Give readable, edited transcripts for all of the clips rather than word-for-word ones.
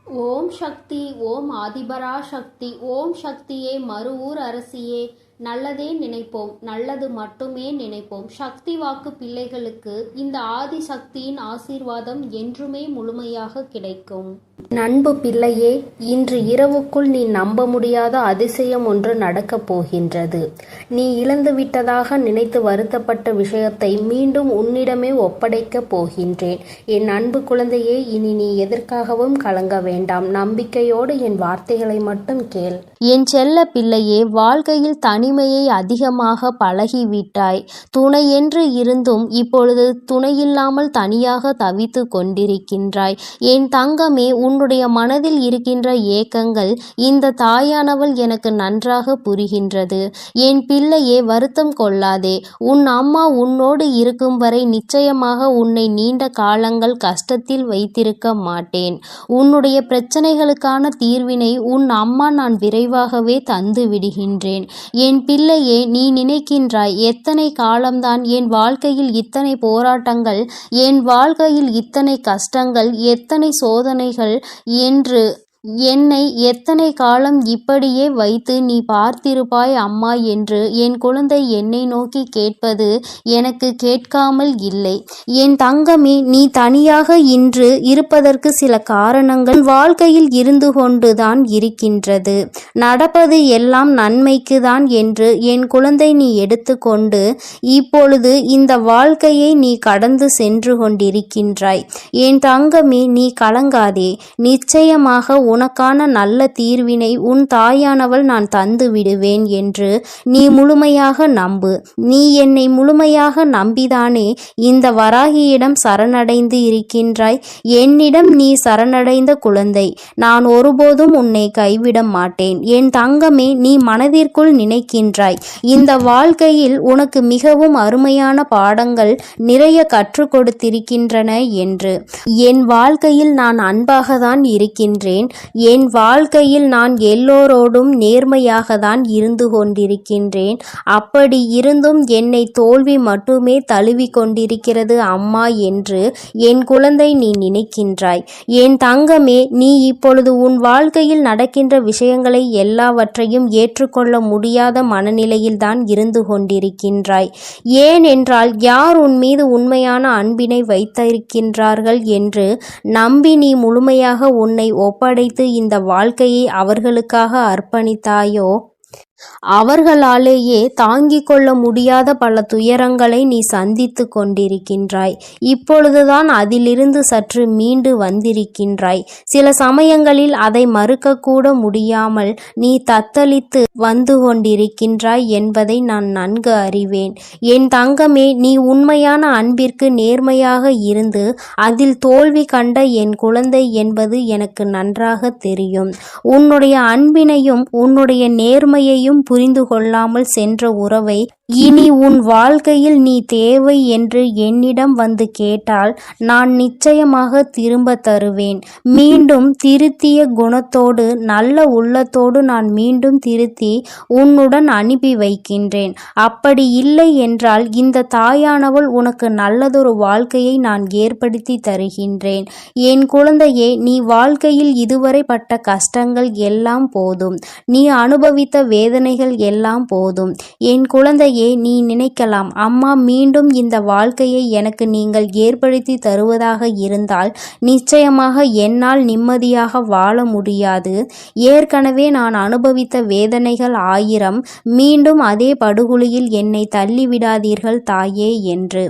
ஓம் சக்தி. ஓம் ஆதிபரா சக்தி. ஓம் சக்தியே, மறுவூர் அரசியே, நல்லதே நினைப்போம், நல்லது மட்டுமே நினைப்போம். சக்தி வாக்கு பிள்ளைகளுக்கு இந்த ஆதிசக்தியின் ஆசீர்வாதம் என்றுமே முழுமையாக கிடைக்கும். நண்பு பிள்ளையே, இன்று இரவுக்குள் நீ நம்ப முடியாத அதிசயம் ஒன்று நடக்கப் போகின்றது. நீ இழந்துவிட்டதாக நினைத்து வருத்தப்பட்ட விஷயத்தை மீண்டும் உன்னிடமே ஒப்படைக்கப் போகின்றேன். என் அன்பு குழந்தையே, இனி நீ எதற்காகவும் கலங்க வேண்டாம். நம்பிக்கையோடு என் வார்த்தைகளை மட்டும் கேள். என் செல்ல பிள்ளையே, வாழ்க்கையில் தனிமையை அதிகமாக பழகிவிட்டாய். துணையென்று இருந்தும் இப்பொழுது துணையில்லாமல் தனியாக தவித்து கொண்டிருக்கின்றாய். என் தங்கமே, உன்னுடைய மனதில் இருக்கின்ற ஏக்கங்கள் இந்த தாயானவள் எனக்கு நன்றாக புரிகின்றது. என் பிள்ளையே, வருத்தம் கொள்ளாதே. உன் அம்மா உன்னோடு இருக்கும் வரை நிச்சயமாக உன்னை நீண்ட காலங்கள் கஷ்டத்தில் வைத்திருக்க மாட்டேன். உன்னுடைய பிரச்சனைகளுக்கான தீர்வினை உன் அம்மா நான் விரைவாகவே தந்து விடுகின்றேன். என் பிள்ளையே, நீ நினைக்கின்றாய், எத்தனை காலம்தான் என் வாழ்க்கையில் இத்தனை போராட்டங்கள், என் வாழ்க்கையில் இத்தனை கஷ்டங்கள், எத்தனை சோதனைகள் என்று என்னை எத்தனை காலம் இப்படியே வைத்து நீ பார்த்திருப்பாய் அம்மா என்று என் குழந்தை என்னை நோக்கி கேட்பது எனக்கு கேட்காமல் இல்லை. என் தங்கமே, நீ தனியாக இன்று இருப்பதற்கு சில காரணங்கள் வாழ்க்கையில் இருந்து கொண்டுதான் இருக்கின்றது. நடப்பது எல்லாம் நன்மைக்கு தான் என்று என் குழந்தை நீ எடுத்துக்கொண்டு இப்பொழுது இந்த வாழ்க்கையை நீ கடந்து சென்று கொண்டிருக்கின்றாய். என் தங்கமே, நீ கலங்காதே. நிச்சயமாக உனக்கான நல்ல தீர்வினை உன் தாயானவள் நான் தந்து விடுவேன் என்று நீ முழுமையாக நம்பு. நீ என்னை முழுமையாக நம்பிதானே இந்த வராகியிடம் சரணடைந்து இருக்கின்றாய். என்னிடம் நீ சரணடைந்த குழந்தை, நான் ஒருபோதும் உன்னை கைவிட மாட்டேன். என் தங்கமே, நீ மனதிற்குள் நினைக்கின்றாய், இந்த வாழ்க்கையில் உனக்கு மிகவும் அருமையான பாடங்கள் நிறைய கற்றுக் கொடுத்திருக்கின்றன என்று. என் வாழ்க்கையில் நான் அன்பாக தான் இருக்கின்றேன். என் வாழ்க்கையில் நான் எல்லோரோடும் நேர்மையாக தான் இருந்து கொண்டிருக்கின்றேன். அப்படி இருந்தும் என்னை தோல்வி மட்டுமே தழுவி கொண்டிருக்கிறது அம்மா என்று என் குழந்தை நீ நினைக்கின்றாய். என் தங்கமே, நீ இப்பொழுது உன் வாழ்க்கையில் நடக்கின்ற விஷயங்களை எல்லாவற்றையும் ஏற்றுக்கொள்ள முடியாத மனநிலையில் தான் இருந்து கொண்டிருக்கின்றாய். ஏன் என்றால், யார் உன் மீது உண்மையான அன்பினை வைத்திருக்கின்றார்கள் என்று நம்பி நீ முழுமையாக உன்னை ஒப்படைத்து இந்த வாழ்க்கையை அவர்களுக்காக அர்ப்பணித்தாயோ, அவர்களாலேயே தாங்கிக் கொள்ள முடியாத பல துயரங்களை நீ சந்தித்து கொண்டிருக்கின்றாய். இப்பொழுதுதான் அதிலிருந்து சற்று மீண்டு வந்திருக்கின்றாய். சில சமயங்களில் அதை மறுக்கக்கூட முடியாமல் நீ தத்தளித்து வந்து கொண்டிருக்கின்றாய் என்பதை நான் நன்கு அறிவேன். என் தங்கமே, நீ உண்மையான அன்பிற்கு நேர்மையாக இருந்து அதில் தோல்வி கண்ட என் குழந்தை என்பது எனக்கு நன்றாக தெரியும். உன்னுடைய அன்பினையும் உன்னுடைய நேர்மையையும் புரிந்து கொள்ளாமல் சென்ற உறவை இனி உன் வாழ்க்கையில் நீ தேவை என்று என்னிடம் வந்து கேட்டால் நான் நிச்சயமாக திரும்ப தருவேன். மீண்டும் திருத்திய குணத்தோடு நல்ல உள்ளத்தோடு நான் மீண்டும் திருத்தி உன்னுடன் அனுப்பி வைக்கின்றேன். அப்படி இல்லை என்றால் இந்த தாயானவள் உனக்கு நல்லதொரு வாழ்க்கையை நான் ஏற்படுத்தி தருகின்றேன். என் குழந்தையே, நீ வாழ்க்கையில் இதுவரை பட்ட கஷ்டங்கள் எல்லாம் போதும். நீ அனுபவித்த வேதனைகள் எல்லாம் போதும். என் குழந்தையே, நீ நினைக்கலாம், அம்மா மீண்டும் இந்த வாழ்க்கையை எனக்கு நீங்கள் ஏற்படுத்தி தருவதாக இருந்தால் நிச்சயமாக என்னால் நிம்மதியாக வாழ முடியாது. ஏற்கனவே நான் அனுபவித்த வேதனைகள் 1000, மீண்டும் அதே படுகொலியில் என்னை தள்ளிவிடாதீர்கள் தாயே என்று.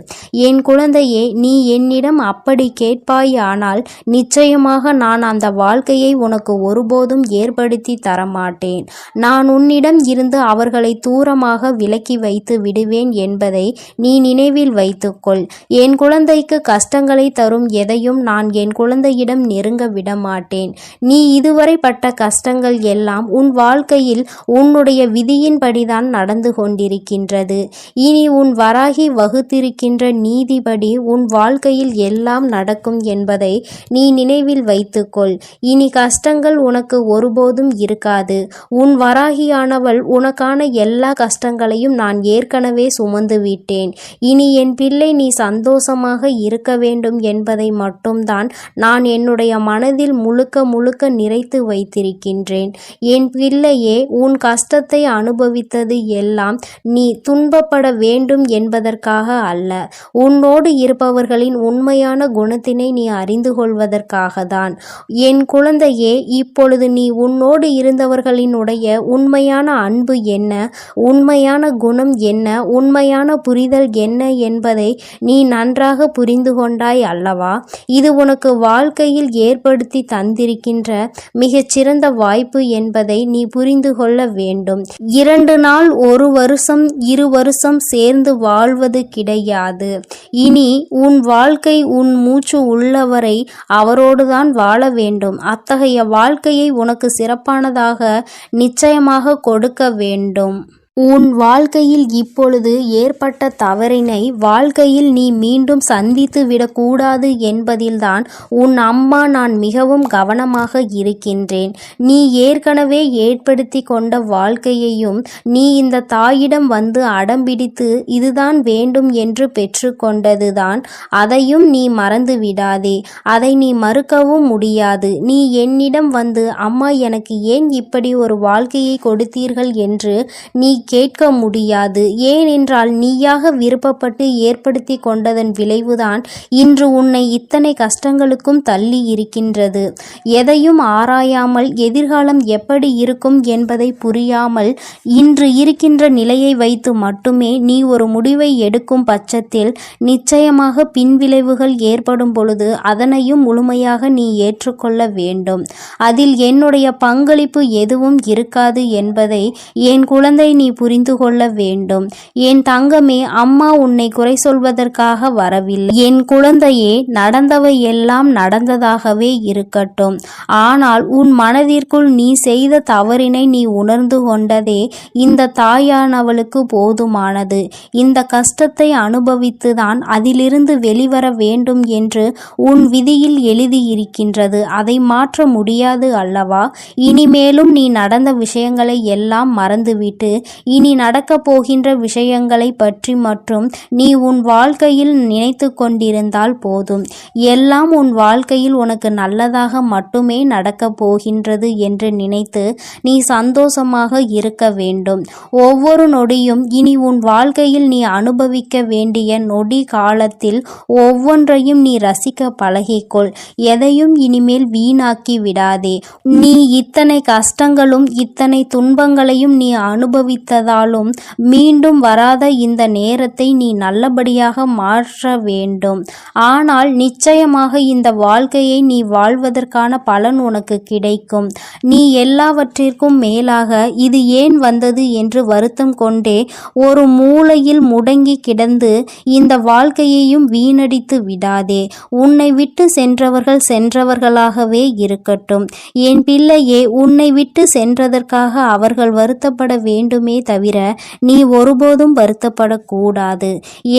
என் குழந்தையே, நீ என்னிடம் அப்படி கேட்பாயானால் நிச்சயமாக நான் அந்த வாழ்க்கையை உனக்கு ஒருபோதும் ஏற்படுத்தி தரமாட்டேன். நான் உன்னிடம் இருந்து அவர்களை தூரமாக விலக்கி வைத்து விடுவேன் என்பதை நீ நினைவில் வைத்துக்கொள். என் குழந்தைக்கு கஷ்டங்களை தரும் எதையும் நான் என் குழந்தையிடம் நெருங்க விடமாட்டேன். நீ இதுவரை பட்ட கஷ்டங்கள் எல்லாம் உன் வாழ்க்கையில் உன்னுடைய விதியின்படிதான் நடந்து கொண்டிருக்கின்றது. இனி உன் வராகி வகுத்திருக்கின்ற நீதிபடி உன் வாழ்க்கையில் எல்லாம் நடக்கும் என்பதை நீ நினைவில் வைத்துக்கொள். இனி கஷ்டங்கள் உனக்கு ஒருபோதும் இருக்காது. உன் வராகியானவள் பெரியவள், உனக்கான எல்லா கஷ்டங்களையும் நான் ஏற்கனவே சுமந்து விட்டேன். இனி என் பிள்ளை நீ சந்தோஷமாக இருக்க வேண்டும் என்பதை மட்டும்தான் நான் என்னுடைய மனதில் முழுக்க முழுக்க நிறைத்து வைத்திருக்கின்றேன். என் பிள்ளையே, உன் கஷ்டத்தை அனுபவித்தது எல்லாம் நீ துன்பப்பட வேண்டும் என்பதற்காக அல்ல, உன்னோடு இருப்பவர்களின் உண்மையான குணத்தினை நீ அறிந்து கொள்வதற்காக தான். என் குழந்தையே, இப்பொழுது நீ உன்னோடு இருந்தவர்களினுடைய உண்மையான அன்பு என்ன, உண்மையான குணம் என்ன, உண்மையான புரிதல் என்ன என்பதை நீ நன்றாக புரிந்து கொண்டாய் அல்லவா? இது உனக்கு வாழ்க்கையில் ஏற்படுத்தி தந்திருக்கின்ற மிகச்சிறந்த வாய்ப்பு என்பதை நீ புரிந்து கொள்ள வேண்டும். 2 நாள், 1 வருஷம், 2 வருஷம் சேர்ந்து வாழ்வது கிடையாது. இனி உன் வாழ்க்கை உன் மூச்சு உள்ளவரை அவரோடுதான் வாழ வேண்டும். அத்தகைய வாழ்க்கையை உனக்கு சிறப்பானதாக நிச்சயமாக கொடுக்க வேண்டும். உன் வாழ்க்கையில் இப்பொழுது ஏற்பட்ட தவறினை வாழ்க்கையில் நீ மீண்டும் சந்தித்து விடக்கூடாது என்பதில்தான் உன் அம்மா நான் மிகவும் கவனமாக இருக்கின்றேன். நீ ஏற்கனவே ஏற்படுத்தி கொண்ட வாழ்க்கையையும் நீ இந்த தாயிடம் வந்து அடம்பிடித்து இதுதான் வேண்டும் என்று பெற்றுக்கொண்டதுதான், அதையும் நீ மறந்து விடாதே. அதை நீ மறுக்கவும் முடியாது. நீ என்னிடம் வந்து அம்மா எனக்கு ஏன் இப்படி ஒரு வாழ்க்கையை கொடுத்தீர்கள் என்று நீ கேட்க முடியாது. ஏனென்றால் நீயாக விருப்பப்பட்டு ஏற்படுத்தி கொண்டதன் விளைவுதான் இன்று உன்னை இத்தனை கஷ்டங்களுக்கும் தள்ளி இருக்கின்றது. எதையும் ஆராயாமல் எதிர்காலம் எப்படி இருக்கும் என்பதை புரியாமல் இன்று இருக்கின்ற நிலையை வைத்து மட்டுமே நீ ஒரு முடிவை எடுக்கும் பட்சத்தில் நிச்சயமாக பின்விளைவுகள் ஏற்படும் பொழுது அதனையும் முழுமையாக நீ ஏற்றுக்கொள்ள வேண்டும். அதில் என்னுடைய பங்களிப்பு எதுவும் இருக்காது என்பதை என் குழந்தை நீ புரிந்து கொள்ள வேண்டும். என் தங்கமே, அம்மா உன்னை குறை சொல்வதற்காக வரவில்லை. என் குழந்தையே, நடந்தவை எல்லாம் நடந்ததாகவே இருக்கட்டும். ஆனால் உன் மனதிற்குள் நீ செய்த தவறினை நீ உணர்ந்து கொண்டதே இந்த தாயானவளுக்கு போதுமானது. இந்த கஷ்டத்தை அனுபவித்துதான் அதிலிருந்து வெளிவர வேண்டும் என்று உன் விதியில் எழுதியிருக்கின்றது. அதை மாற்ற முடியாது அல்லவா? இனிமேலும் நீ நடந்த விஷயங்களை எல்லாம் மறந்துவிட்டு இனி நடக்கப் போகின்ற விஷயங்களை பற்றி மற்றும் நீ உன் வாழ்க்கையில் நினைத்து கொண்டிருந்தால் போதும். எல்லாம் உன் வாழ்க்கையில் உனக்கு நல்லதாக மட்டுமே நடக்கப் போகின்றது என்று நினைத்து நீ சந்தோஷமாக இருக்க வேண்டும். ஒவ்வொரு நொடியும் இனி உன் வாழ்க்கையில் நீ அனுபவிக்க வேண்டிய நொடி காலத்தில் ஒவ்வொன்றையும் நீ ரசிக்க பழகிக்கொள். எதையும் இனிமேல் வீணாக்கி விடாதே. நீ இத்தனை கஷ்டங்களும் இத்தனை துன்பங்களையும் நீ அனுபவித்ததாலும் மீண்டும் வராத இந்த நேரத்தை நீ நல்லபடியாக மாற்ற வேண்டும். ஆனால் நிச்சயமாக இந்த வாழ்க்கையை நீ வாழ்வதற்கான பலன் உனக்கு கிடைக்கும். நீ எல்லாவற்றிற்கும் மேலாக இது ஏன் வந்தது என்று வருத்தம் கொண்டே ஒரு மூலையில் முடங்கி கிடந்து இந்த வாழ்க்கையையும் வீணடித்து விடாதே. உன்னை விட்டு சென்றவர்கள் சென்றவர்களாகவே இருக்கட்டும். என் பிள்ளையே, உன்னை விட்டு சென்றதற்காக அவர்கள் வருத்தப்பட வேண்டுமே தவிர நீ ஒருபோதும் வருத்தப்படக்கூடாது.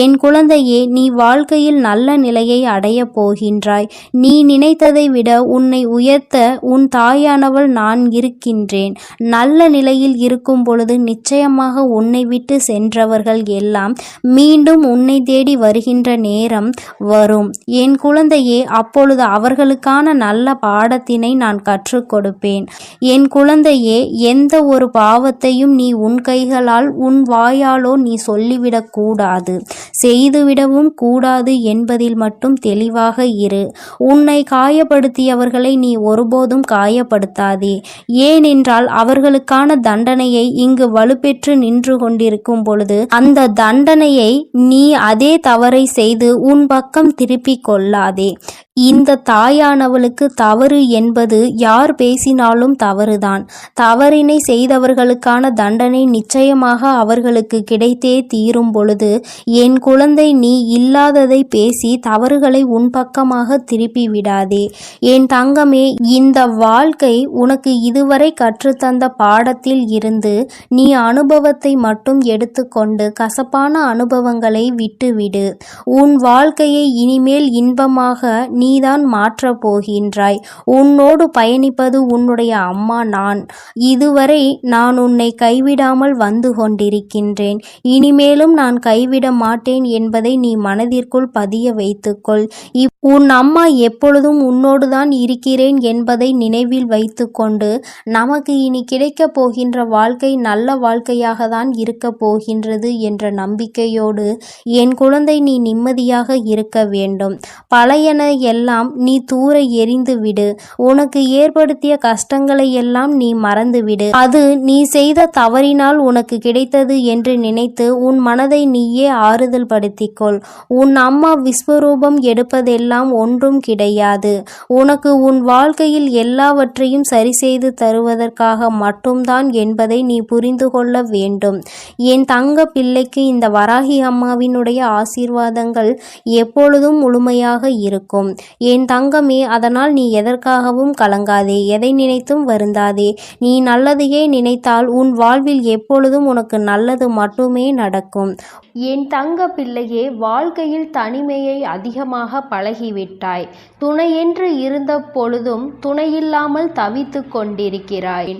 என் குழந்தையே, நீ வாழ்க்கையில் நல்ல நிலையை அடைய போகின்றாய். நீ நினைத்ததை விட உன்னை உயர்த்த உன் தாயானவள் நான் இருக்கின்றேன். நல்ல நிலையில் இருக்கும் பொழுது நிச்சயமாக உன்னை விட்டு சென்றவர்கள் எல்லாம் மீண்டும் உன்னை தேடி வருகின்ற நேரம் வரும். என் குழந்தையே, அப்பொழுது அவர்களுக்கான நல்ல பாடத்தினை நான் கற்றுக் கொடுப்பேன். என் குழந்தையே, எந்த ஒரு பாவத்தையும் நீ உன் கைகளால் உன் வாயாலோ நீ சொல்லிவிடக் கூடாது, செய்துவிடவும் கூடாது என்பதில் மட்டும் தெளிவாக இரு. உன்னை காயப்படுத்தியவர்களை நீ ஒருபோதும் காயப்படுத்தாதே. ஏனென்றால் அவர்களுக்கான தண்டனையை இங்கு வலுப்பெற்று நின்று கொண்டிருக்கும் பொழுது அந்த தண்டனையை நீ அதே தவறை செய்து உன் பக்கம் திருப்பிக் கொள்ளாதே. இந்த தாயானவளுக்கு தவறு என்பது யார் பேசினாலும் தவறுதான். தவறினை செய்தவர்களுக்கான தண்டனை நிச்சயமாக அவர்களுக்கு கிடைத்தே தீரும் பொழுது என் குழந்தை, நீ இல்லாததை பேசி தவறுகளை உன் பக்கமாக திருப்பி விடாதே. என் தங்கமே, இந்த வாழ்க்கை உனக்கு இதுவரை கற்றுத்தந்த பாடத்தில் இருந்து நீ அனுபவத்தை மட்டும் எடுத்துக்கொண்டு கசப்பான அனுபவங்களை விட்டுவிடு. உன் வாழ்க்கையை இனிமேல் இன்பமாக நீதான் மாற்றப் போகின்றாய். உன்னோடு பயணிப்பது உன்னுடைய அம்மா நான். இதுவரை நான் உன்னை கைவிடாமல் வந்து கொண்டிருக்கின்றேன். இனிமேலும் நான் கைவிட மாட்டேன் என்பதை நீ மனதிற்குள் பதிய வைத்துக்கொள். உன் அம்மா எப்பொழுதும் உன்னோடுதான் இருக்கிறேன் என்பதை நினைவில் வைத்துக்கொண்டு நமக்கு இனி கிடைக்கப் போகின்ற வாழ்க்கை நல்ல வாழ்க்கையாக தான் இருக்கப் போகின்றது என்ற நம்பிக்கையோடு என் குழந்தை நீ நிம்மதியாக இருக்க வேண்டும். பழையன எல்லாம் நீ தூர எறிந்துவிடு. உனக்கு ஏற்படுத்திய கஷ்டங்களை எல்லாம் நீ மறந்துவிடு. அது நீ செய்த தவறினால் உனக்கு கிடைத்தது என்று நினைத்து உன் மனதை நீயே ஆறுதல் படுத்திக்கொள். உன் அம்மா விஸ்வரூபம் எடுப்பதெல்லாம் ஒன்றும் கிடையாது. உனக்கு உன் வாழ்க்கையில் எல்லாவற்றையும் சரி செய்து தருவதற்காக மட்டும்தான் என்பதை நீ புரிந்து கொள்ள வேண்டும். என் தங்க பிள்ளைக்கு இந்த வராகி அம்மாவினுடைய ஆசீர்வாதங்கள் எப்பொழுதும் முழுமையாக இருக்கும். என் தங்கமே, அதனால் நீ எதற்காகவும் கலங்காதே, எதை நினைத்தும் வருந்தாதே. நீ நல்லதையே நினைத்தால் உன் வாழ்வில் எப்பொழுதும் உனக்கு நல்லது மட்டுமே நடக்கும். என் தங்க பிள்ளையே, வாழ்க்கையில் தனிமையை அதிகமாக பழகிவிட்டாய். துணையென்று இருந்த பொழுதும் துணையில்லாமல் தவித்து கொண்டிருக்கிறாய்.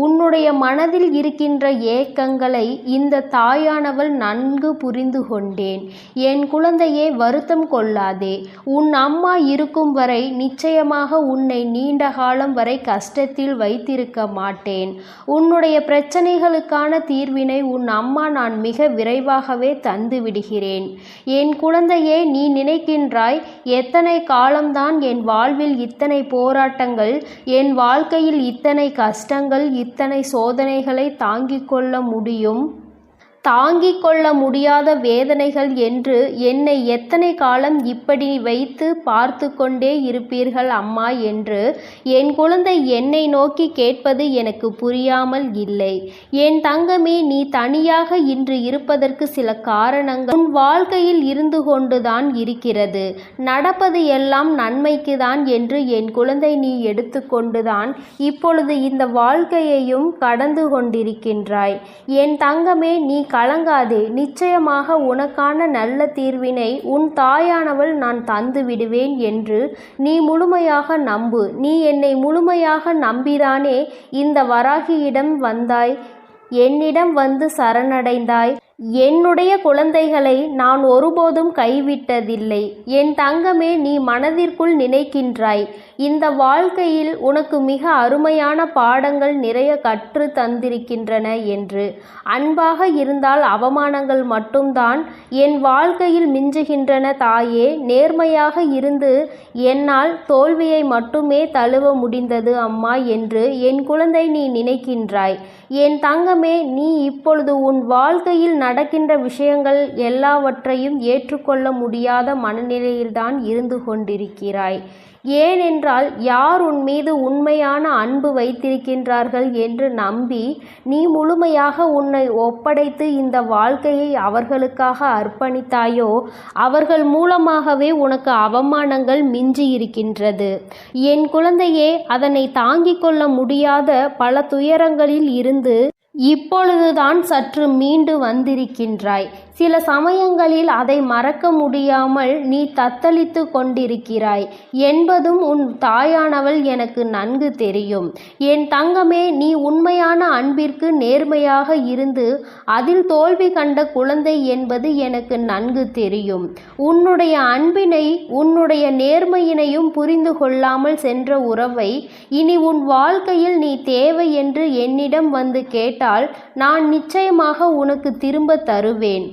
உன்னுடைய மனதில் இருக்கின்ற ஏக்கங்களை இந்த தாயானவள் நன்கு புரிந்து கொண்டேன். என் குழந்தையே, வருத்தம் கொள்ளாதே. உன் அம்மா இருக்கும் வரை நிச்சயமாக உன்னை நீண்ட காலம் வரை கஷ்டத்தில் வைத்திருக்க மாட்டேன். உன்னுடைய பிரச்சனைகளுக்கான தீர்வினை உன் அம்மா நான் மிக விரைவாகவே தந்து விடுகிறேன். என் குழந்தையே, நீ நினைக்கின்றாய் எத்தனை காலம்தான் என் வாழ்வில் இத்தனை போராட்டங்கள், என் வாழ்க்கையில் இத்தனை கஷ்டங்கள், இத்தனை சோதனைகளை தாங்கிக் கொள்ள முடியும், தாங்கிக் கொள்ள முடியாத வேதனைகள் என்று என்னை எத்தனை காலம் இப்படி வைத்து பார்த்து கொண்டே இருப்பீர்கள் அம்மா என்று என் குழந்தை என்னை நோக்கி கேட்பது எனக்கு புரியாமல் இல்லை. என் தங்கமே, நீ தனியாக இன்று இருப்பதற்கு சில காரணங்கள் உன் வாழ்க்கையில் இருந்து கொண்டுதான் இருக்கிறது. நடப்பது எல்லாம் நன்மைக்கு தான் என்று என் குழந்தை நீ எடுத்துக்கொண்டுதான் இப்பொழுது இந்த வாழ்க்கையையும் கடந்து கொண்டிருக்கின்றாய். என் தங்கமே, நீ கலங்காதே. நிச்சயமாக உனக்கான நல்ல தீர்வினை உன் தாயானவள் நான் தந்து விடுவேன் என்று நீ முழுமையாக நம்பு. நீ என்னை முழுமையாக நம்பிதானே இந்த வராகியிடம் வந்தாய், என்னிடம் வந்து சரணடைந்தாய். என்னுடைய குழந்தைகளை நான் ஒருபோதும் கைவிட்டதில்லை. என் தங்கமே, நீ மனதிற்குள் நினைக்கின்றாய் இந்த வாழ்க்கையில் உனக்கு மிக அருமையான பாடங்கள் நிறைய கற்று தந்திருக்கின்றன என்று. அன்பாக இருந்தால் அவமானங்கள் மட்டும்தான் என் வாழ்க்கையில் மிஞ்சுகின்றன தாயே. நேர்மையாக இருந்து என்னால் தோல்வியை மட்டுமே தழுவ முடிந்தது அம்மா என்று என் குழந்தை நீ நினைக்கின்றாய். என் தங்கமே, நீ இப்பொழுது உன் வாழ்க்கையில் நடக்கின்ற விஷயங்கள் எல்லாவற்றையும் ஏற்றுக்கொள்ள முடியாத மனநிலையில்தான் இருந்து கொண்டிருக்கிறாய். ஏனென்றால் யார் உன் மீது உண்மையான அன்பு வைத்திருக்கின்றார்கள் என்று நம்பி நீ முழுமையாக உன்னை ஒப்படைத்து இந்த வாழ்க்கையை அவர்களுக்காக அர்ப்பணித்தாயோ அவர்கள் மூலமாகவே உனக்கு அவமானங்கள் மிஞ்சி இருக்கின்றது. என் குழந்தையே, அதனை தாங்கிக் கொள்ள முடியாத பல துயரங்களில் இருந்து இப்பொழுதுதான் சற்று மீண்டு வந்திருக்கின்றாய். சில சமயங்களில் அதை மறக்க முடியாமல் நீ தத்தளித்து கொண்டிருக்கிறாய் என்பதும் உன் தாயானவள் எனக்கு நன்கு தெரியும். என் தங்கமே, நீ உண்மையான அன்பிற்கு நேர்மையாக இருந்து அதில் தோல்வி கண்ட குழந்தை என்பது எனக்கு நன்கு தெரியும். உன்னுடைய அன்பினை உன்னுடைய நேர்மையினையும் புரிந்து கொள்ளாமல் சென்ற உறவை இனி உன் வாழ்க்கையில் நீ தேவை என்று என்னிடம் வந்து கேட்டால் நான் நிச்சயமாக உனக்கு திரும்ப தருவேன்.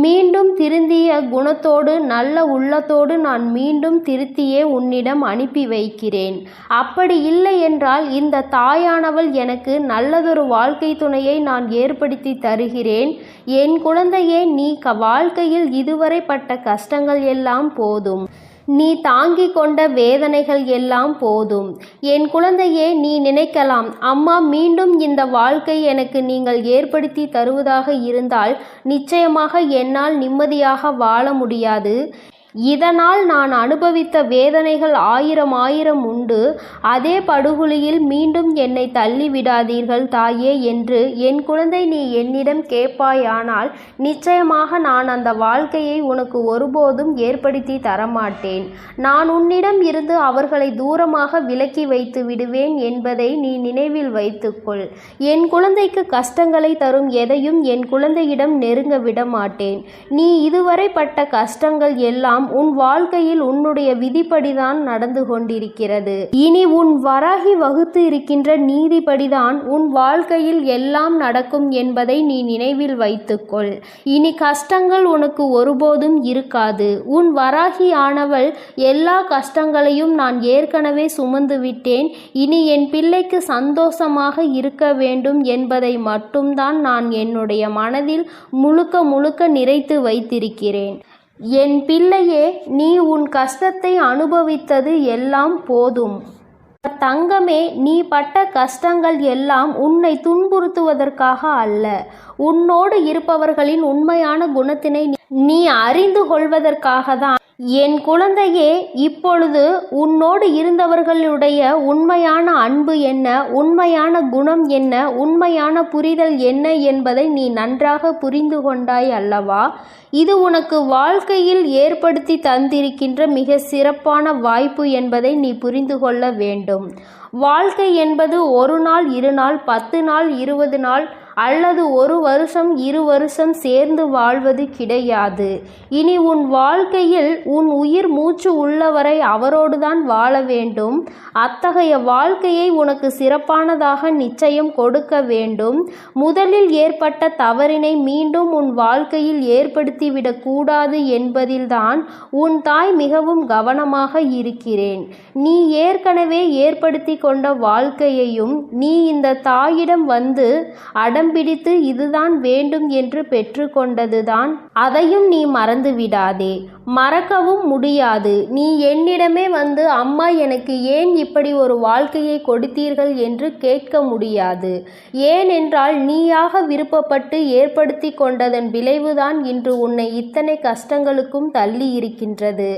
மீண்டும் திருந்திய குணத்தோடு நல்ல உள்ளத்தோடு நான் மீண்டும் திருத்தியே உன்னிடம் அனுப்பி வைக்கிறேன். அப்படி இல்லை என்றால் இந்த தாயானவள் எனக்கு நல்லதொரு வாழ்க்கை துணையை நான் ஏற்படுத்தி தருகிறேன். என் குழந்தையே, நீ வாழ்க்கையில் இதுவரை பட்ட கஷ்டங்கள் எல்லாம் போதும். நீ தாங்கிக் கொண்ட வேதனைகள் எல்லாம் போதும். என் குழந்தையே, நீ நினைக்கலாம், அம்மா மீண்டும் இந்த வாழ்க்கை எனக்கு நீங்கள் ஏற்படுத்தி தருவதாக இருந்தால் நிச்சயமாக என்னால் நிம்மதியாக வாழ முடியாது. இதனால் நான் அனுபவித்த வேதனைகள் ஆயிரம் உண்டு. அதே படுகுழியில் மீண்டும் என்னை தள்ளிவிடாதீர்கள் தாயே என்று என் குழந்தை நீ என்னிடம் கேட்பாயானால் நிச்சயமாக நான் அந்த வாழ்க்கையை உனக்கு ஒருபோதும் ஏற்படுத்தி தரமாட்டேன். நான் உன்னிடம் இருந்து அவர்களை தூரமாக விலக்கி வைத்து விடுவேன் என்பதை நீ நினைவில் வைத்துக்கொள். என் குழந்தைக்கு கஷ்டங்களை தரும் எதையும் என் குழந்தையிடம் நெருங்க விட மாட்டேன். நீ இதுவரை பட்ட கஷ்டங்கள் எல்லாம் உன் வாழ்க்கையில் உன்னுடைய விதிப்படிதான் நடந்து கொண்டிருக்கிறது. இனி உன் வராகி வகுத்து இருக்கின்ற நீதிப்படிதான் உன் வாழ்க்கையில் எல்லாம் நடக்கும் என்பதை நீ நினைவில் வைத்துக்கொள். இனி கஷ்டங்கள் உனக்கு ஒருபோதும் இருக்காது. உன் வராகி ஆனவள் எல்லா கஷ்டங்களையும் நான் ஏற்கனவே சுமந்து விட்டேன். இனி என் பிள்ளைக்கு சந்தோஷமாக இருக்க வேண்டும் என்பதை மட்டும்தான் நான் என்னுடைய மனதில் முழுக்க நிறைத்து வைத்திருக்கிறேன். என் பிள்ளையே, நீ உன் கஷ்டத்தை அனுபவித்தது எல்லாம் போதும். தங்கமே, நீ பட்ட கஷ்டங்கள் எல்லாம் உன்னை துன்புறுத்துவதற்காக அல்ல, உன்னோடு இருப்பவர்களின் உண்மையான குணத்தினை நீ அறிந்து கொள்வதற்காக தான். என் குழந்தையே, இப்பொழுது உன்னோடு இருந்தவர்களுடைய உண்மையான அன்பு என்ன, உண்மையான குணம் என்ன, உண்மையான புரிதல் என்ன என்பதை நீ நன்றாக புரிந்து கொண்டாய் அல்லவா? இது உனக்கு வாழ்க்கையில் ஏற்படுத்தி தந்திருக்கின்ற மிக சிறப்பான வாய்ப்பு என்பதை நீ புரிந்து கொள்ள வேண்டும். வாழ்க்கை என்பது 1 நாள் 2 நாள் 10 நாள் 20 நாள் அல்லது 1 வருஷம் 2 வருஷம் சேர்ந்து வாழ்வது கிடையாது. இனி உன் வாழ்க்கையில் உன் உயிர் மூச்சு உள்ளவரை அவரோடுதான் வாழ வேண்டும். அத்தகைய வாழ்க்கையை உனக்கு சிறப்பானதாக நிச்சயம் கொடுக்க வேண்டும். முதலில் ஏற்பட்ட தவறினை மீண்டும் உன் வாழ்க்கையில் ஏற்படுத்திவிடக் கூடாது என்பதில்தான் உன் தாய் மிகவும் கவனமாக இருக்கிறேன். நீ ஏற்கனவே ஏற்படுத்தி கொண்ட வாழ்க்கையையும் நீ இந்த தாயிடம் வந்து பிடித்து இதுதான் வேண்டும் என்று பெற்றுக்கொண்டதுதான். அதையும் நீ மறந்து விடாதே, மறக்கவும் முடியாது. நீ என்னிடமே வந்து அம்மா எனக்கு ஏன் இப்படி ஒரு வாழ்க்கையை கொடுத்தீர்கள் என்று கேட்க முடியாது. ஏனென்றால் நீயாக விருப்பப்பட்டு ஏற்படுத்தி கொண்டதன் விளைவுதான் இன்று உன்னை இத்தனை கஷ்டங்களுக்கும் தள்ளி இருக்கின்றது.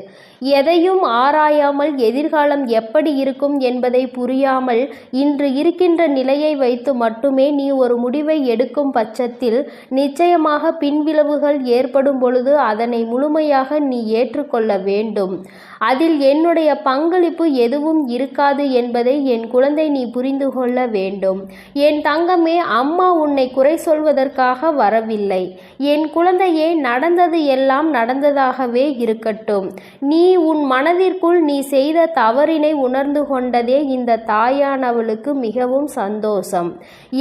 எதையும் ஆராயாமல் எதிர்காலம் எப்படி இருக்கும் என்பதை புரியாமல் இன்று இருக்கின்ற நிலையை வைத்து மட்டுமே நீ ஒரு முடிவை எடுக்கும் பட்சத்தில் நிச்சயமாக பின்விளைவுகள் ஏற்படும் பொழுது அதனை முழுமையாக நீ ஏற்றுக்கொள்ள வேண்டும். அதில் என்னுடைய பங்களிப்பு எதுவும் இருக்காது என்பதை என் குழந்தை நீ புரிந்து கொள்ள வேண்டும். என் தங்கமே, அம்மா உன்னை குறை சொல்வதற்காக வரவில்லை. என் குழந்தையே, நடந்தது எல்லாம் நடந்ததாகவே இருக்கட்டும். நீ உன் மனதிற்குள் நீ செய்த தவறினை உணர்ந்து கொண்டதே இந்த தாயானவளுக்கு மிகவும் சந்தோஷம்.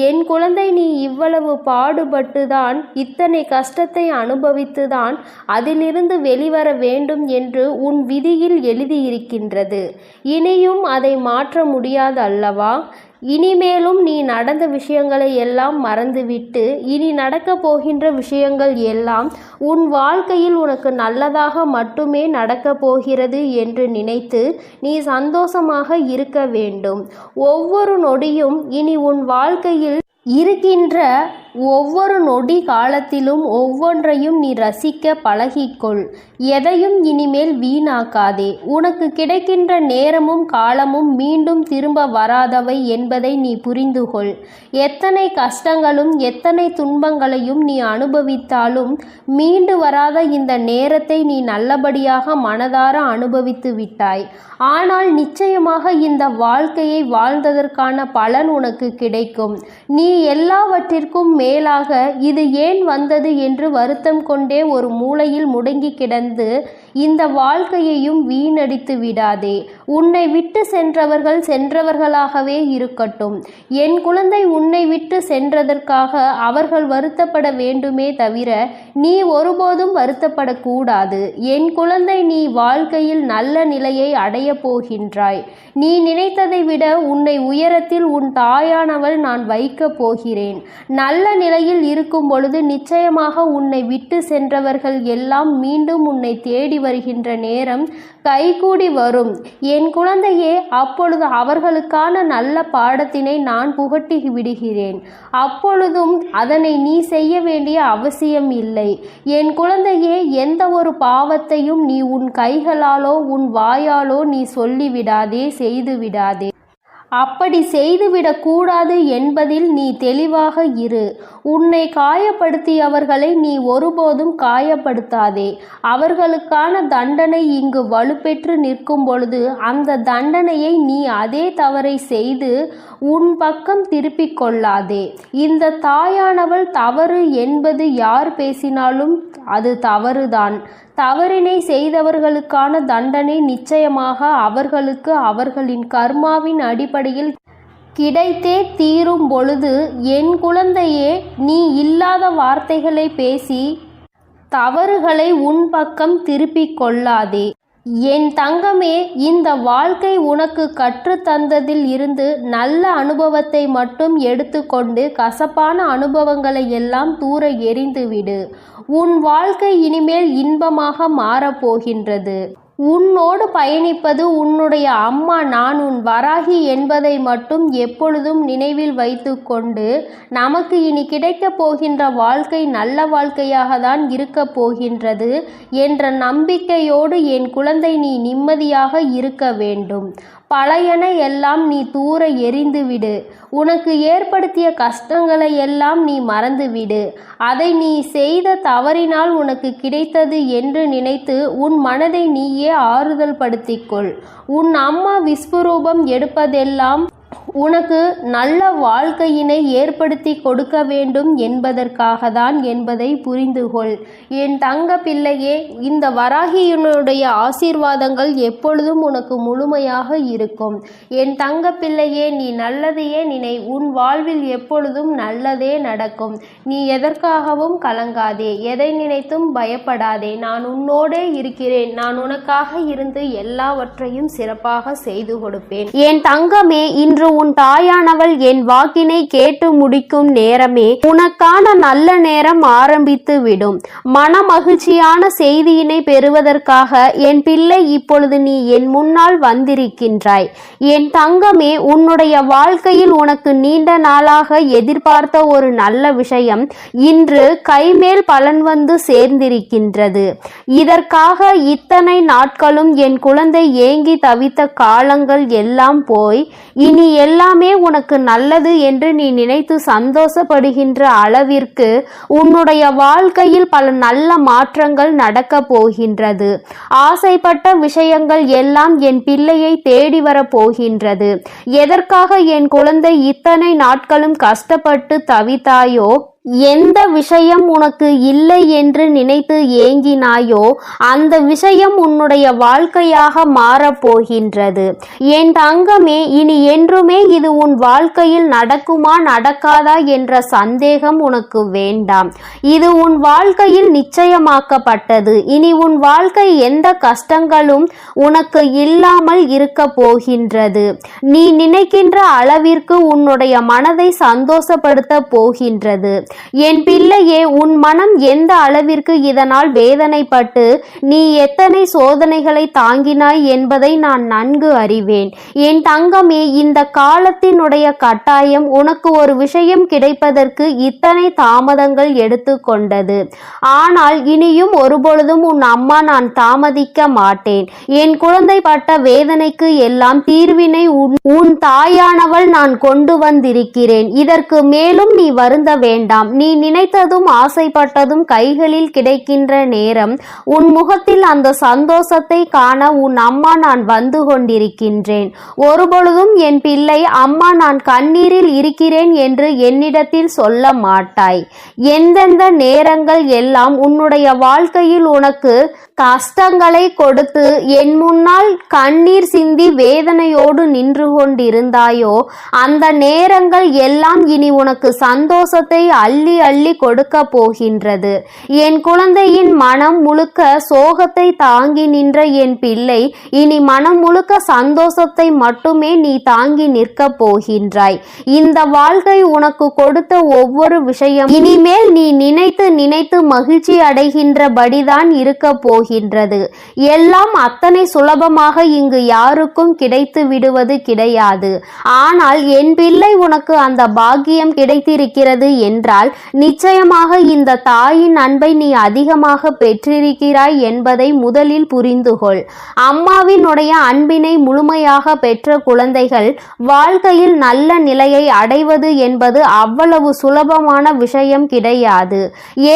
என் குழந்தை, நீ இவ்வளவு பாடுபட்டுதான் இத்தனை கஷ்டத்தை அனுபவித்துதான் அதிலிருந்து வெளிவர வேண்டும் என்று உன் விதியில் எழுதியிருக்கின்றது. இனியும் அதை மாற்ற முடியாது அல்லவா? இனிமேலும் நீ நடந்த விஷயங்களை எல்லாம் மறந்துவிட்டு இனி நடக்கப் போகின்ற விஷயங்கள் எல்லாம் உன் வாழ்க்கையில் உனக்கு நல்லதாக மட்டுமே நடக்கப் போகிறது என்று நினைத்து நீ சந்தோஷமாக இருக்க வேண்டும். ஒவ்வொரு நொடியும் இனி உன் வாழ்க்கையில் இருக்கின்ற ஒவ்வொரு நொடி காலத்திலும் ஒவ்வொன்றையும் நீ ரசிக்க பழகிக்கொள். எதையும் இனிமேல் வீணாக்காதே. உனக்கு கிடைக்கின்ற நேரமும் காலமும் மீண்டும் திரும்ப வராதவை என்பதை நீ புரிந்து கொள். எத்தனை கஷ்டங்களும் எத்தனை துன்பங்களையும் நீ அனுபவித்தாலும் மீண்டு வராத இந்த நேரத்தை நீ நல்லபடியாக மனதார அனுபவித்து விட்டாய். ஆனால் நிச்சயமாக இந்த வாழ்க்கையை வாழ்ந்ததற்கான பலன் உனக்கு கிடைக்கும். நீ எல்லாவற்றிற்கும் மேலாக இது ஏன் வந்தது என்று வருத்தம் கொண்டே ஒரு மூலையில் முடங்கி கிடந்து இந்த வாழ்க்கையையும் வீணடித்து விடாதே. உன்னை விட்டு சென்றவர்கள் சென்றவர்களாகவே இருக்கட்டும். என் குழந்தை, உன்னை விட்டு சென்றதற்காக அவர்கள் வருத்தப்பட வேண்டுமே தவிர நீ ஒருபோதும் வருத்தப்படக்கூடாது. என் குழந்தை, நீ வாழ்க்கையில் நல்ல நிலையை அடைய போகின்றாய். நீ நினைத்ததை விட உன்னை உயரத்தில் உன் தாயானவள் நான் வைக்கப் போகிறேன். நல்ல நிலையில் இருக்கும் பொழுது நிச்சயமாக உன்னை விட்டு சென்றவர்கள் எல்லாம் மீண்டும் உன்னை தேடி வருகின்ற நேரம் கைகூடி வரும் என் குழந்தையே. அப்பொழுது அவர்களுக்கான நல்ல பாடத்தினை நான் புகட்டி விடுகிறேன். அப்பொழுதும் அதனை நீ செய்ய வேண்டிய அவசியம் இல்லை. என் குழந்தையே, எந்த ஒரு பாவத்தையும் நீ உன் கைகளாலோ உன் வாயாலோ நீ சொல்லிவிடாதே, செய்து விடாதே. அப்படி செய்துவிடக்கூடாது என்பதில் நீ தெளிவாக இரு. உன்னை காயப்படுத்தியவர்களை நீ ஒருபோதும் காயப்படுத்தாதே. அவர்களுக்கான தண்டனை இங்கு வலுப்பெற்று நிற்கும் பொழுது அந்த தண்டனையை நீ அதே தவறை செய்து உன் பக்கம் திருப்பிக் கொள்ளாதே. இந்த தாயானவள் தவறு என்பது யார் பேசினாலும் அது தவறுதான். தவறினை செய்தவர்களுக்கான தண்டனை நிச்சயமாக அவர்களுக்கு அவர்களின் கர்மாவின் அடிப்படையில் கிடைத்தே தீரும் பொழுது, என் குழந்தையே, நீ இல்லாத வார்த்தைகளை பேசி தவறுகளை உன் பக்கம் திருப்பிக் கொள்ளாதே. என் தங்கமே, இந்த வாழ்க்கை உனக்கு கற்றுத்தந்ததில் இருந்து நல்ல அனுபவத்தை மட்டும் எடுத்துக்கொண்டு கசப்பான அனுபவங்களை எல்லாம் தூர எறிந்துவிடு. உன் வாழ்க்கை இனிமேல் இன்பமாக மாறப்போகின்றது. உன்னோடு பயணிப்பது உன்னுடைய அம்மா நான் உன் வராகி என்பதை மட்டும் எப்பொழுதும் நினைவில் வைத்து கொண்டு, நமக்கு இனி கிடைக்கப் போகின்ற வாழ்க்கை நல்ல வாழ்க்கையாக தான் இருக்கப் போகின்றது என்ற நம்பிக்கையோடு என் குழந்தை நீ நிம்மதியாக இருக்க வேண்டும். பழையன எல்லாம் நீ தூர எறிந்துவிடு. உனக்கு ஏற்படுத்திய கஷ்டங்களை எல்லாம் நீ மறந்துவிடு. அதை நீ செய்த தவறினால் உனக்கு கிடைத்தது என்று நினைத்து உன் மனதை நீயே ஆறுதல் படுத்திக்கொள். உன் அம்மா விஸ்வரூபம் எடுப்பதெல்லாம் உனக்கு நல்ல வாழ்க்கையினை ஏற்படுத்தி கொடுக்க வேண்டும் என்பதற்காக தான் என்பதை புரிந்துகொள். என் தங்க பிள்ளையே, இந்த வராகியினுடைய ஆசீர்வாதங்கள் எப்பொழுதும் உனக்கு முழுமையாக இருக்கும். என் தங்க பிள்ளையே, நீ நல்லதையே நினை. உன் வாழ்வில் எப்பொழுதும் நல்லதே நடக்கும். நீ எதற்காகவும் கலங்காதே, எதை நினைத்தும் பயப்படாதே. நான் உன்னோடே இருக்கிறேன். நான் உனக்காக இருந்து எல்லாவற்றையும் சிறப்பாக செய்து கொடுப்பேன். என் தங்கமே, இன்று உன் தாயானவள் என் வாக்கினை கேட்டு முடிக்கும் நேரமே உனக்கான நல்ல நேரம் ஆரம்பித்து விடும். மன மகிழ்ச்சியான செய்தியினை பெறுவதற்காக என் பிள்ளை இப்பொழுது நீ என் முன்னால் வந்திருக்கின்றாய். என் தங்கமே, உன்னுடைய வாழ்க்கையில் உனக்கு நீண்ட நாளாக எதிர்பார்த்த ஒரு நல்ல விஷயம் இன்று கைமேல் பலன் வந்து சேர்ந்திருக்கின்றது. இதற்காக இத்தனை நாட்களும் என் குழந்தை ஏங்கி தவித்த காலங்கள் எல்லாம் போய் இனி எல்லாமே உனக்கு நல்லது என்று நீ நினைத்து சந்தோஷப்படுகின்ற அளவிற்கு உன்னுடைய வாழ்க்கையில் பல நல்ல மாற்றங்கள் நடக்க போகின்றது. ஆசைப்பட்ட விஷயங்கள் எல்லாம் என் பிள்ளையை தேடி வர போகின்றது. எதற்காக என் குழந்தை இத்தனை நாட்களும் கஷ்டப்பட்டு தவித்தாயோ, எந்த விஷயம் உனக்கு இல்லை என்று நினைத்து ஏங்கினாயோ அந்த விஷயம் உன்னுடைய வாழ்க்கையாக மாறப்போகின்றது. என் தங்கமே, இனி என்றுமே இது உன் வாழ்க்கையில் நடக்குமா நடக்காதா என்ற சந்தேகம் உனக்கு வேண்டாம். இது உன் வாழ்க்கையில் நிச்சயமாக்கப்பட்டது. இனி உன் வாழ்க்கை எந்த கஷ்டங்களும் உனக்கு இல்லாமல் இருக்க போகின்றது. நீ நினைக்கின்ற அளவிற்கு உன்னுடைய மனதை சந்தோஷப்படுத்த போகின்றது. என் பிள்ளையே, உன் மனம் எந்த அளவிற்கு இதனால் வேதனைப்பட்டு நீ எத்தனை சோதனைகளை தாங்கினாய் என்பதை நான் நன்கு அறிவேன். என் தங்கமே, இந்த காலத்தினுடைய கட்டாயம் உனக்கு ஒரு விஷயம் கிடைப்பதற்கு இத்தனை தாமதங்கள் எடுத்துக்கொண்டது. ஆனால் இனியும் ஒருபொழுதும் உன் அம்மா நான் தாமதிக்க மாட்டேன். என் குழந்தை பட்ட வேதனைக்கு எல்லாம் தீர்வினை உன் தாயானவள் நான் கொண்டு வந்திருக்கிறேன். இதற்கு மேலும் நீ வருந்த வேண்டாம். நீ நினைத்ததும் ஆசைப்பட்டதும் கைகளில் கிடைக்கின்ற நேரம் உன் முகத்தில் அந்த சந்தோஷத்தை காண உன் அம்மா நான் வந்து கொண்டிருக்கின்றேன். ஒருபொழுதும் என் பிள்ளை, அம்மா நான் கண்ணீரில் இருக்கிறேன் என்று என்னிடத்தில் சொல்ல மாட்டாய். எந்தெந்த நேரங்கள் எல்லாம் உன்னுடைய வாழ்க்கையில் உனக்கு கஷ்டங்களை கொடுத்து என் முன்னால் கண்ணீர் சிந்தி வேதனையோடு நின்று கொண்டிருந்தாயோ அந்த நேரங்கள் எல்லாம் இனி உனக்கு சந்தோஷத்தை அள்ளி அள்ளி கொடுக்க போகின்றது. என் குழந்தையின் மனம் முழுக்க சோகத்தை தாங்கி நின்ற என் பிள்ளை இனி மனம் முழுக்க சந்தோஷத்தை மட்டுமே நீ தாங்கி நிற்க போகின்றாய். இந்த வாழ்க்கை உனக்கு கொடுத்த ஒவ்வொரு விஷயம் இனிமேல் நீ நினைத்து நினைத்து மகிழ்ச்சி அடைகின்றபடிதான் இருக்க போகின்றது. போகின்றது. எல்லாம் அத்தனை சுலபமாக இங்கு யாருக்கும் கிடைத்து விடுவது கிடையாது. ஆனால் என் பிள்ளை, உனக்கு அந்த பாக்கியம் கிடைத்திருக்கிறது என்றால் நிச்சயமாக இந்த தாயின் அன்பை நீ அதிகமாக பெற்றிருக்கிறாய் என்பதை முதலில் புரிந்துகொள். அம்மாவினுடைய அன்பினை முழுமையாக பெற்ற குழந்தைகள் வாழ்க்கையில் நல்ல நிலையை அடைவது என்பது அவ்வளவு சுலபமான விஷயம் கிடையாது.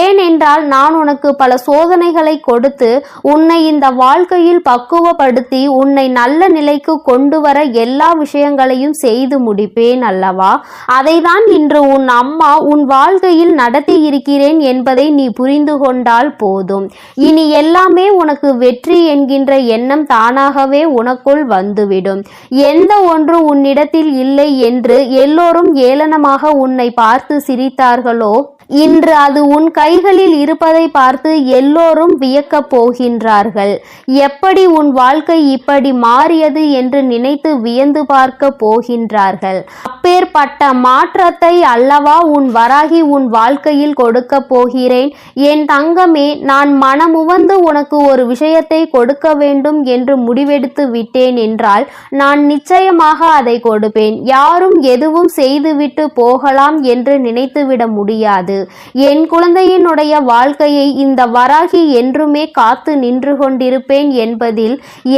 ஏனென்றால் நான் உனக்கு பல சோதனைகளை கொடுத்து உன்னை இந்த வாழ்க்கையில் பக்குவப்படுத்தி உன்னை நல்ல நிலைக்கு கொண்டு வர எல்லா விஷயங்களையும் செய்து முடிப்பேன் அல்லவா? அதைதான் இன்று உன் அம்மா உன் வாழ்க்கையில் நடத்தி இருக்கிறேன் என்பதை நீ புரிந்து கொண்டால் போதும். இனி எல்லாமே உனக்கு வெற்றி என்கின்ற எண்ணம் தானாகவே உனக்குள் வந்துவிடும். எந்த ஒன்று உன்னிடத்தில் இல்லை என்று எல்லோரும் ஏளனமாக உன்னை பார்த்து சிரித்தார்களோ, இன்று அது உன் கைகளில் இருப்பதை பார்த்து எல்லோரும் வியக்கப் போகின்றார்கள். எப்படி உன் வாழ்க்கை இப்படி மாறியது என்று நினைத்து வியந்து பார்க்க போகின்றார்கள். அப்பேற்பட்ட மாற்றத்தை அல்லவா உன் வராகி உன் வாழ்க்கையில் கொடுக்க போகிறேன். என் தங்கமே, நான் மனமுவந்து உனக்கு ஒரு விஷயத்தை கொடுக்க வேண்டும் என்று முடிவெடுத்து விட்டேன் என்றால் நான் நிச்சயமாக அதை கொடுப்பேன். யாரும் எதுவும் செய்துவிட்டு போகலாம் என்று நினைத்துவிட முடியாது. என் குழந்தையினுடைய வாழ்க்கையை இந்த வராகி என்றுமே காத்து நின்று கொண்டிருப்பேன் என்பதில்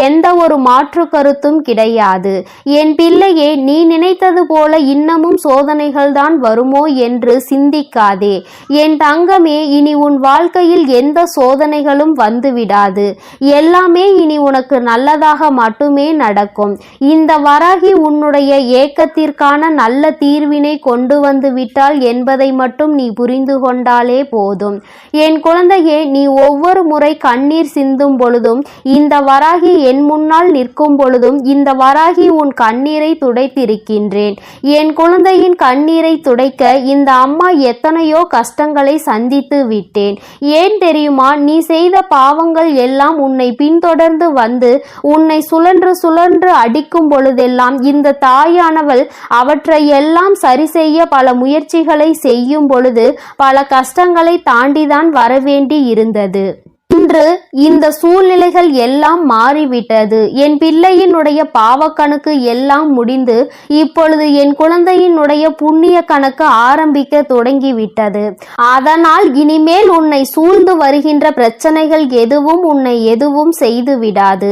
எந்த ஒரு மாற்று கருத்தும் கிடையாது. என் பிள்ளையே, நீ நினைத்தது போல இன்னமும் சோதனைகள் தான் வருமோ என்று சிந்திக்காதே. என் தங்கமே, இனி உன் வாழ்க்கையில் எந்த சோதனைகளும் வந்துவிடாது. எல்லாமே இனி உனக்கு நல்லதாக மட்டுமே நடக்கும். இந்த வராகி உன்னுடைய ஏக்கத்திற்கான நல்ல தீர்வினை கொண்டு வந்து விட்டாள் என்பதை மட்டும் நீ புரிந்து கொண்டாலே போதும். என் குழந்தையே, நீ ஒவ்வொரு முறை கண்ணீர் சிந்தும் பொழுதும், இந்த வராகி என் முன்னால் நிற்கும் பொழுதும் இந்த வராகி உன் கண்ணீரை துடைத்திருக்கின்றேன். என் குழந்தையின் கண்ணீரை துடைக்க இந்த அம்மா எத்தனையோ கஷ்டங்களை சந்தித்து விட்டேன். ஏன் தெரியுமா? நீ செய்த பாவங்கள் எல்லாம் உன்னை பின்தொடர்ந்து வந்து உன்னை சுழன்று சுழன்று அடிக்கும் பொழுதெல்லாம் இந்த தாயானவள் அவற்றை எல்லாம் சரி செய்ய பல முயற்சிகளை செய்யும் பொழுது பல கஷ்டங்களை தாண்டிதான் வரவேண்டி இருந்தது. இன்று இந்த சூழ்நிலைகள் எல்லாம் மாறிவிட்டது. என் பிள்ளையினுடைய பாவக்கணக்கு எல்லாம் முடிந்து இப்பொழுது என் குழந்தையினுடைய புண்ணிய கணக்கு ஆரம்பிக்க தொடங்கிவிட்டது. அதனால் இனிமேல் உன்னை சூழ்ந்து வருகின்ற பிரச்சனைகள் எதுவும் உன்னை எதுவும் செய்து விடாது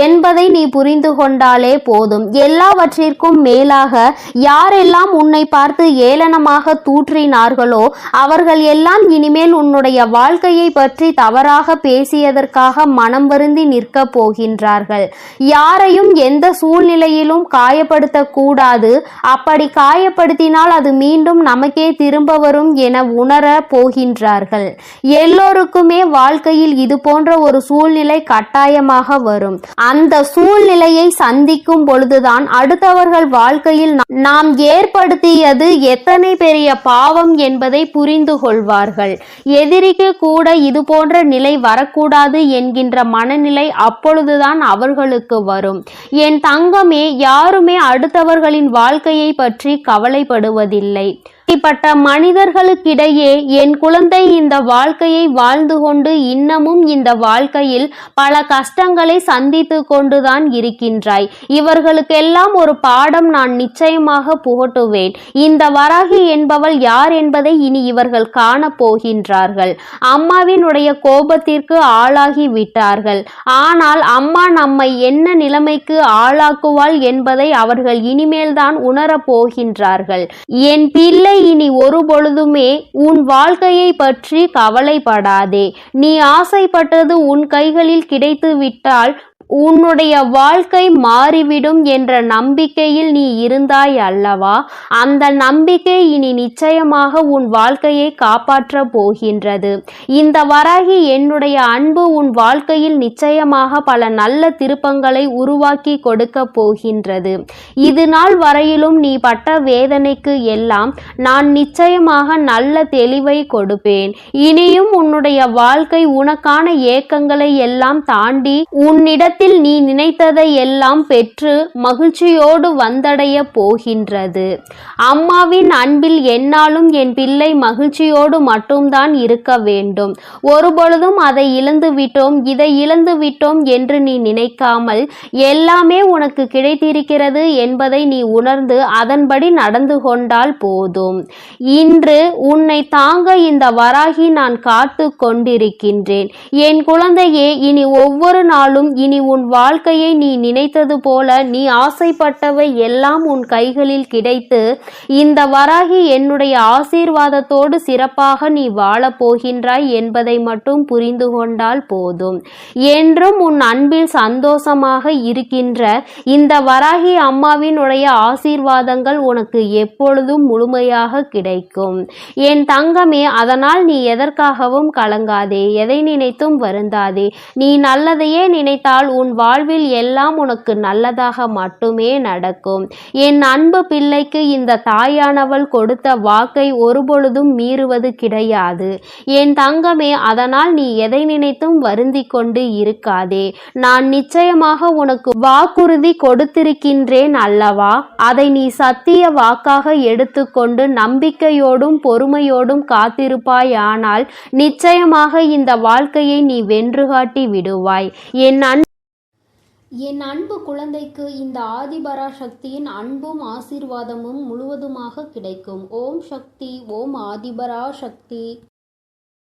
என்பதை நீ புரிந்து கொண்டாலே போதும். எல்லாவற்றிற்கும் மேலாக யாரெல்லாம் உன்னை பார்த்து ஏளனமாக தூற்றினார்களோ அவர்கள் எல்லாம் இனிமேல் உன்னுடைய வாழ்க்கையை பற்றி தவறாக பேசியதற்காக மனம் வருந்தி நிற்க போகின்றார்கள். யாரையும் எந்த சூழ்நிலையிலும் காயப்படுத்த கூடாது. அப்படி காயப்படுத்தினால் அது மீண்டும் நமக்கே திரும்ப வரும் என உணர போகின்றார்கள். எல்லோருக்குமே வாழ்க்கையில் இது போன்ற ஒரு சூழ்நிலை கட்டாயமாக வரும். அந்த சூழ்நிலையை சந்திக்கும் பொழுதுதான் அடுத்தவர்கள் வாழ்க்கையில் நாம் ஏற்படுத்தியது எத்தனை பெரிய பாவம் என்பதை புரிந்து கொள்வார்கள். எதிரிக்கு கூட இது போன்ற நிலை வரக்கூடாது என்கின்ற மனநிலை அப்பொழுதுதான் அவர்களுக்கு வரும். என் தங்கமே, யாருமே அடுத்தவர்களின் வாழ்க்கையை பற்றி கவலைப்படுவதில்லை. இப்படிப்பட்ட மனிதர்களுக்கிடையே என் குழந்தை இந்த வாழ்க்கையை வாழ்ந்து கொண்டு இன்னமும் இந்த வாழ்க்கையில் பல கஷ்டங்களை சந்தித்து கொண்டுதான் இருக்கின்றாய். இவர்களுக்கெல்லாம் ஒரு பாடம் நான் நிச்சயமாக புகட்டுவேன். இந்த வராகி என்பவள் யார் என்பதை இனி இவர்கள் காண போகின்றார்கள். அம்மாவினுடைய கோபத்திற்கு ஆளாகி விட்டார்கள். ஆனால் அம்மா நம்மை என்ன நிலைமைக்கு ஆளாக்குவாள் என்பதை அவர்கள் இனிமேல்தான் உணரப் போகின்றார்கள். என் பிள்ளை, இனி ஒரு பொழுதுமே உன் வாழ்க்கையை பற்றி கவலைப்படாதே. நீ ஆசைப்பட்டது உன் கைகளில் கிடைத்து விட்டால் உன்னுடைய வாழ்க்கை மாறிவிடும் என்ற நம்பிக்கையில் நீ இருந்தாய் அல்லவா? அந்த நம்பிக்கை இனி நிச்சயமாக உன் வாழ்க்கையை காப்பாற்ற போகின்றது. இந்த வராகி என்னுடைய அன்பு உன் வாழ்க்கையில் நிச்சயமாக பல நல்ல திருப்பங்களை உருவாக்கி கொடுக்க போகின்றது. இது நாள் வரையிலும் நீ பட்ட வேதனைக்கு எல்லாம் நான் நிச்சயமாக நல்ல தெளிவை கொடுப்பேன். இனியும் உன்னுடைய வாழ்க்கை உனக்கான ஏக்கங்களை எல்லாம் தாண்டி உன்னிடத்தில் உன்னிடத்தில் நீ நினைத்ததை எல்லாம் பெற்று மகிழ்ச்சியோடு வந்தடைய போகின்றது. அம்மாவின் அன்பில் எந்நாளும் என் பிள்ளை மகிழ்ச்சியோடு மட்டும்தான் இருக்க வேண்டும். ஒருபொழுதும் அதை இழந்து விட்டோம், இதை இழந்து விட்டோம் என்று நீ நினைக்காமல் எல்லாமே உனக்கு கிடைத்திருக்கிறது என்பதை நீ உணர்ந்து அதன்படி நடந்து கொண்டால் போதும். இன்று உன்னை தாங்க இந்த வராகி நான் காத்து கொண்டிருக்கின்றேன். என் குழந்தையே, இனி ஒவ்வொரு நாளும் இனி உன் வாழ்க்கையை நீ நினைத்தது போல நீ ஆசைப்பட்டவை எல்லாம் உன் கைகளில் கிடைத்து இந்த வராகி என்னுடைய ஆசீர்வாதத்தோடு சிறப்பாக நீ வாழப் போகின்றாய் என்பதை மட்டும் புரிந்து கொண்டால் போதும். என்றும் உன் அன்பில் சந்தோஷமாக இருக்கின்ற இந்த வராகி அம்மாவினுடைய ஆசீர்வாதங்கள் உனக்கு எப்பொழுதும் முழுமையாக கிடைக்கும். என் தங்கமே, அதனால் நீ எதற்காகவும் கலங்காதே, எதை நினைத்தும் வருந்தாதே. நீ நல்லதையே நினைத்தால் உன் வாழ்வில் எல்லாம் உனக்கு நல்லதாக மட்டுமே நடக்கும். என் அன்பு பிள்ளைக்கு இந்த தாயானவள் கொடுத்த வாக்கை ஒருபொழுதும் மீறுவது கிடையாது. என் தங்கமே, அதனால் நீ எதை நினைத்தும் வருந்தி கொண்டு இருக்காதே. நான் நிச்சயமாக உனக்கு வாக்குறுதி கொடுத்திருக்கின்றேன் அல்லவா? அதை நீ சத்திய வாக்காக எடுத்துக்கொண்டு நம்பிக்கையோடும் பொறுமையோடும் காத்திருப்பாயானால் நிச்சயமாக இந்த வாழ்க்கையை நீ வென்று காட்டி விடுவாய். என் அன்பு குழந்தைக்கு இந்த ஆதிபரா சக்தியின் அன்பும் ஆசீர்வாதமும் முழுவதுமாக கிடைக்கும். ஓம் சக்தி, ஓம் ஆதிபரா சக்தி.